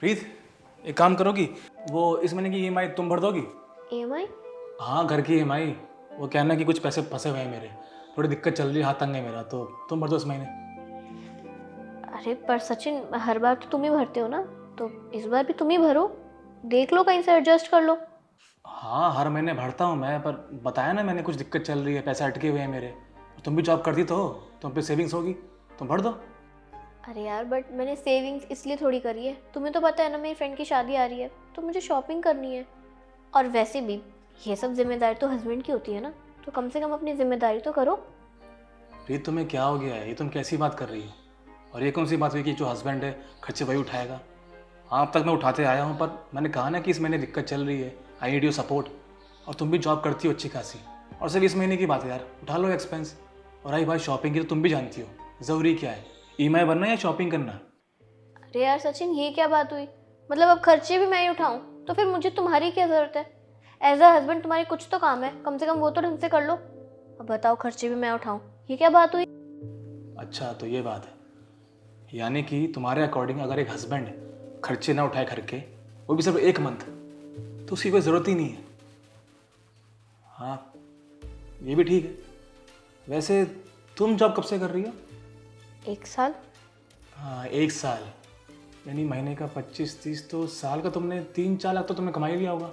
प्रीत, एक काम करोगी, वो इस महीने की ईएमआई तुम भर दोगी? EMI? हाँ, घर की ईएमआई। वो कहना कि कुछ पैसे फंसे हुए हैं मेरे, थोड़ी दिक्कत चल रही है, हाथ तंग है मेरा, तो तुम भर दो इस महीने। अरे पर सचिन, हर बार तो तुम ही भरते हो ना, तो इस बार भी तुम ही भरो। देख लो, कहीं से एडजस्ट कर लो। हाँ, हर महीने भरता हूँ मैं, पर बताया ना मैंने, कुछ दिक्कत चल रही है, पैसे अटके हुए हैं मेरे। तुम भी जॉब करती तो हो, तुम पे सेविंग्स होगी, तुम भर दो। अरे यार, बट मैंने सेविंग्स इसलिए थोड़ी करी है, तुम्हें तो पता है ना, मेरी फ्रेंड की शादी आ रही है, तो मुझे शॉपिंग करनी है। और वैसे भी ये सब जिम्मेदारी तो हस्बैंड की होती है ना, तो कम से कम अपनी जिम्मेदारी तो करो। प्रीत, तुम्हें क्या हो गया है? ये तुम कैसी बात कर रही हो? और ये कौन सी बात हुई कि जो हस्बैंड है खर्चे वही उठाएगा? हाँ, अब तक मैं उठाते आया हूँ, पर मैंने कहा ना कि इस महीने दिक्कत चल रही है, आई नीड योर सपोर्ट। और तुम भी जॉब करती हो अच्छी खासी, और सिर्फ इस महीने की बात है यार, उठा लो एक्सपेंस। और आई बात शॉपिंग की, तो तुम भी जानती हो ज़रूरी क्या है, ईएमआई भरना या शॉपिंग करना। अरे यार सचिन, ये क्या बात हुई? मतलब अब खर्चे भी मैं ही उठाऊं, तो फिर मुझे तुम्हारी क्या ज़रूरत है? एज अ हस्बैंड तुम्हारे कुछ तो काम है, कम से कम वो तो ढंग से कर लो। अब बताओ, खर्चे भी मैं उठाऊं, ये क्या बात हुई? अच्छा, तो ये बात है, यानी कि तुम्हारे अकॉर्डिंग अगर एक हस्बैंड खर्चे ना उठाए घर के, वो भी सिर्फ एक मंथ, तो उसकी कोई ज़रूरत ही नहीं है। हाँ, ये भी ठीक है। वैसे तुम जॉब कब से कर रही हो? 1 साल। हाँ, 1 साल, यानी महीने का 25-30, तो साल का तुमने 3-4 लाख तो तुमने कमा ही लिया होगा।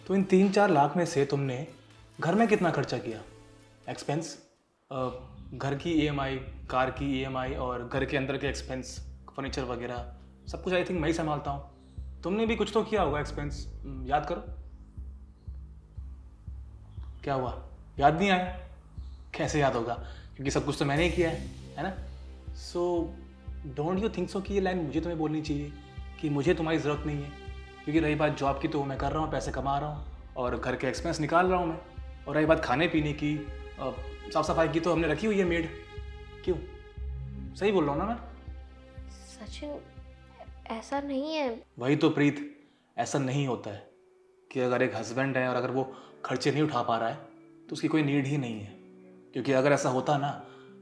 तो इन 3-4 लाख में से तुमने घर में कितना खर्चा किया एक्सपेंस? घर की ईएमआई, कार की ईएमआई, और घर के अंदर के एक्सपेंस, फर्नीचर वगैरह, सब कुछ आई थिंक मैं ही संभालता हूँ। तुमने भी कुछ तो किया होगा एक्सपेंस, याद करो। क्या हुआ, याद नहीं आया? कैसे याद होगा, क्योंकि सब कुछ तो मैंने ही किया है ना? So don't you think so कि ये लाइन मुझे तुम्हें बोलनी चाहिए कि मुझे तुम्हारी ज़रूरत नहीं है? क्योंकि रही बात जॉब की, तो मैं कर रहा हूँ, पैसे कमा रहा हूँ, और घर के एक्सपेंस निकाल रहा हूँ मैं। और रही बात खाने पीने की, साफ सफाई की, तो हमने रखी हुई है मेड। क्यों, सही बोल रहा हूँ ना मैं? सचिन, ऐसा नहीं है। वही तो प्रीत, ऐसा नहीं होता है कि अगर एक हस्बैंड है और अगर वो खर्चे नहीं उठा पा रहा है, तो उसकी कोई नीड ही नहीं है। क्योंकि अगर ऐसा होता ना,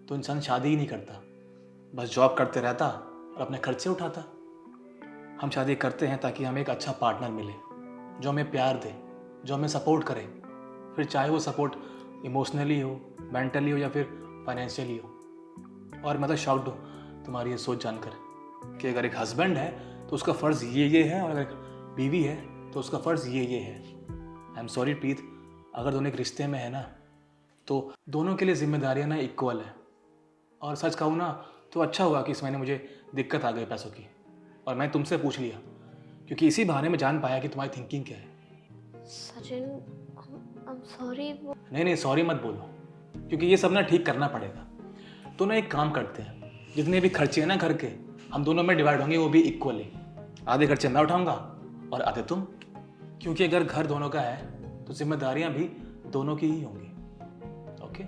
तो इंसान शादी ही नहीं करता, बस जॉब करते रहता और अपने खर्चे उठाता। हम शादी करते हैं ताकि हमें एक अच्छा पार्टनर मिले, जो हमें प्यार दे, जो हमें सपोर्ट करे, फिर चाहे वो सपोर्ट इमोशनली हो, मेंटली हो, या फिर फाइनेंशियली हो। और मैं तो शॉक्ड हूँ तुम्हारी ये सोच जानकर कि अगर एक हस्बैंड है तो उसका फ़र्ज़ ये है, और अगर बीवी है तो उसका फ़र्ज़ ये है। आई एम सॉरी प्रीत, अगर दोनों एक रिश्ते में है ना, तो दोनों के लिए जिम्मेदारियाँ ना इक्वल है। और सच कहूँ ना, तो अच्छा हुआ कि इस महीने मुझे दिक्कत आ गई पैसों की, और मैं तुमसे पूछ लिया, क्योंकि इसी बहाने में जान पाया कि तुम्हारी थिंकिंग क्या है। Sachin, I am sorry. नहीं नहीं, सॉरी मत बोलो, क्योंकि ये सब ना ठीक करना पड़ेगा। तो ना एक काम करते हैं, जितने भी खर्चे हैं ना घर के, हम दोनों में डिवाइड होंगे, वो भी इक्वली। आधे खर्चे मैं उठाऊंगा और आधे तुम, क्योंकि अगर घर दोनों का है तो जिम्मेदारियां भी दोनों की ही होंगी। ओके?